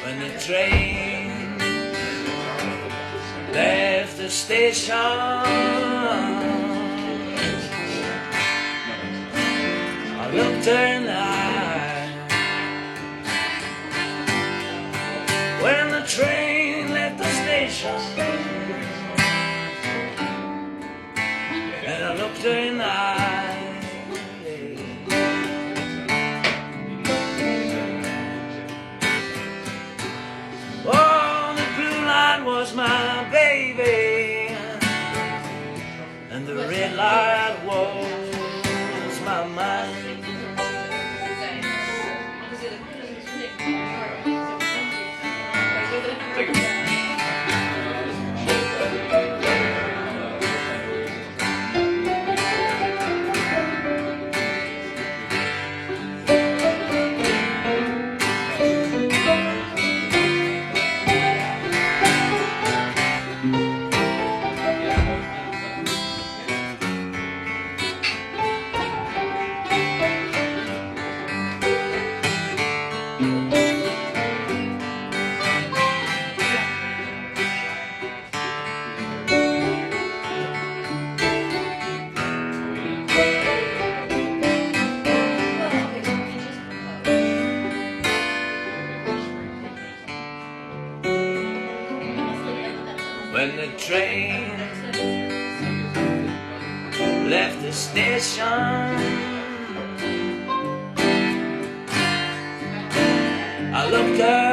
when the train left the station. I looked her in the eye when the train left the station, and I looked her in the eye. Oh, the blue line was my baby, and the red light was my mind. When the train left the station, I looked up